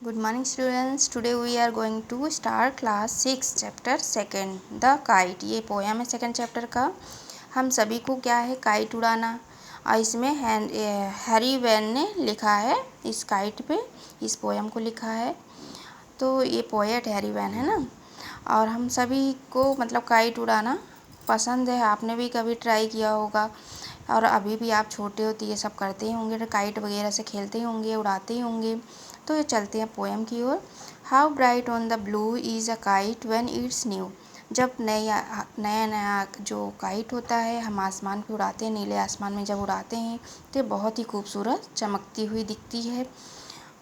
Good morning students. Today we are going to start class 6 chapter 2 the kite. ये poem है second chapter का। हम सभी को क्या है काइट उड़ाना, और इसमें हैरी वैन ने लिखा है इस काइट पे, इस पोयम को लिखा है। तो ये पोएट हैरी वैन है ना। और हम सभी को मतलब काइट उड़ाना पसंद है, आपने भी कभी ट्राई किया होगा, और अभी भी आप छोटे हो तो ये सब करते ही होंगे, काइट वगैरह से खेलते ही होंगे, उड़ाते ही होंगे। तो ये चलते हैं पोएम की ओर। How bright on the blue is a kite when it's new. जब नया नया जो काइट होता है हम आसमान पे उड़ाते हैं, नीले आसमान में जब उड़ाते हैं तो ये बहुत ही खूबसूरत चमकती हुई दिखती है।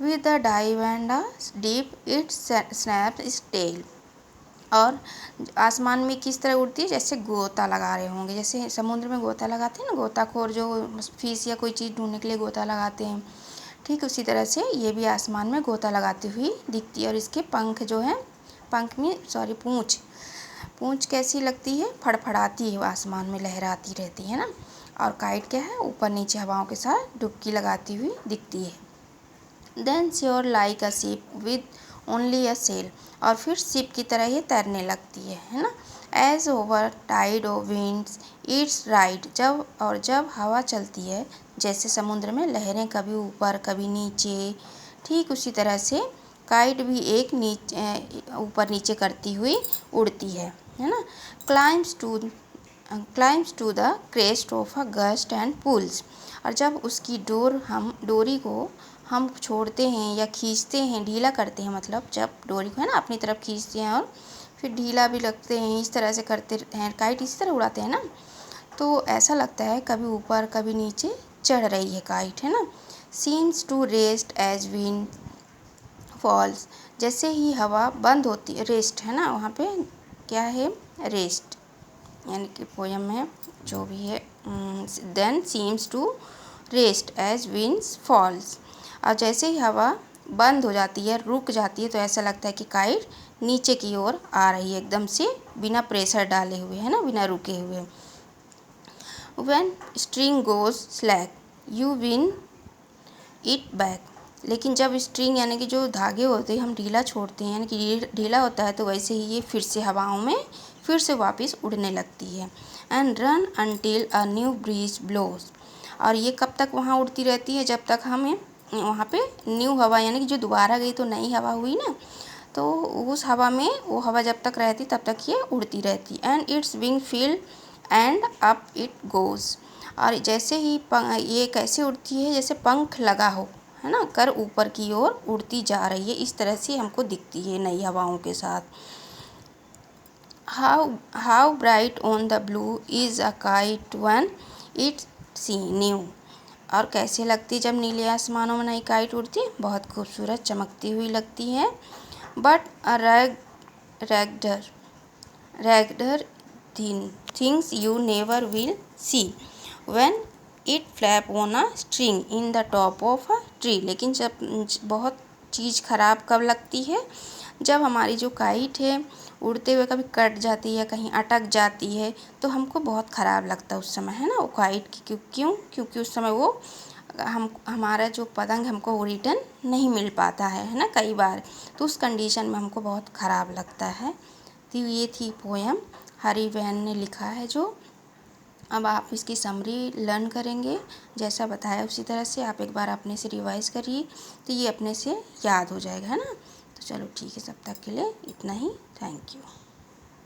With the dive and a deep it snaps its tail. और आसमान में किस तरह उड़ती है, जैसे गोता लगा रहे होंगे, जैसे समुद्र में गोता लगाते हैं ना, गोताखोर जो फिश या कोई चीज़ ढूंढने के लिए गोता लगाते हैं, ठीक उसी तरह से ये भी आसमान में गोता लगाती हुई दिखती है। और इसके पंख जो हैं, पंख में सॉरी पूंछ कैसी लगती है, फड़फड़ाती है, आसमान में लहराती रहती है ना। और काइट क्या है, ऊपर नीचे हवाओं के साथ डुबकी लगाती हुई दिखती है। Then sure like a ship with only a sail. और फिर शिप की तरह ये तैरने लगती है ना। As over tide o winds its ride. जब हवा चलती है, जैसे समुद्र में लहरें कभी ऊपर कभी नीचे, ठीक उसी तरह से काइट भी एक ऊपर नीचे करती हुई उड़ती है ना। Climbs to the crest of a gust and pulls. और जब उसकी डोरी को हम छोड़ते हैं या खींचते हैं, ढीला करते हैं, मतलब जब डोरी को है ना अपनी तरफ खींचते हैं और फिर ढीला भी लगते हैं, इस तरह से करते हैं, काइट इसी तरह उड़ाते हैं ना, तो ऐसा लगता है कभी ऊपर कभी नीचे चढ़ रही है काइट, है ना। Seems to rest as wind falls. जैसे ही हवा बंद होती है, रेस्ट है ना, वहाँ पे क्या है, रेस्ट, यानी कि पोयम में जो भी है। Then seems to rest as winds falls. और जैसे ही हवा बंद हो जाती है, रुक जाती है, तो ऐसा लगता है कि काइट नीचे की ओर आ रही है, एकदम से बिना प्रेशर डाले हुए, है ना, बिना रुके हुए। When string goes slack you win it back. लेकिन जब स्ट्रिंग यानी कि जो धागे होते हैं हम ढीला छोड़ते हैं, यानी कि ढीला होता है, तो वैसे ही ये फिर से हवाओं में फिर से वापस उड़ने लगती है। And run until a new breeze blows. और ये कब तक वहाँ उड़ती रहती है, जब तक हमें वहाँ पे न्यू हवा, यानी कि जो दोबारा गई तो नई हवा हुई ना, तो उस हवा में वो हवा जब तक रहती तब तक ये उड़ती रहती। And it's wing field and up it goes. और जैसे ही ये कैसे उड़ती है, जैसे पंख लगा हो, है ना, कर ऊपर की ओर उड़ती जा रही है, इस तरह से हमको दिखती है नई हवाओं के साथ। How bright on the blue is a kite when it's see new. और कैसे लगती जब नीले आसमानों में नई काइट उड़ती, बहुत खूबसूरत चमकती हुई लगती है। But a raggeder things you never will see when it flap on a string in the top of a tree. लेकिन जब बहुत चीज़ ख़राब कब लगती है, जब हमारी जो काइट है उड़ते हुए कभी कट जाती है, कहीं अटक जाती है, तो हमको बहुत ख़राब लगता है उस समय, है ना, वो काइट की। क्योंकि उस समय वो हमारा जो पतंग हमको वो रिटर्न नहीं मिल पाता है ना, कई बार, तो उस कंडीशन में हमको बहुत ख़राब लगता है। तो ये थी पोयम, हैरी वैन ने लिखा है जो। अब आप इसकी समरी लर्न करेंगे, जैसा बताया उसी तरह से आप एक बार अपने से रिवाइज करिए, तो ये अपने से याद हो जाएगा, है ना। तो चलो ठीक है, सब तक के लिए इतना ही। Thank you.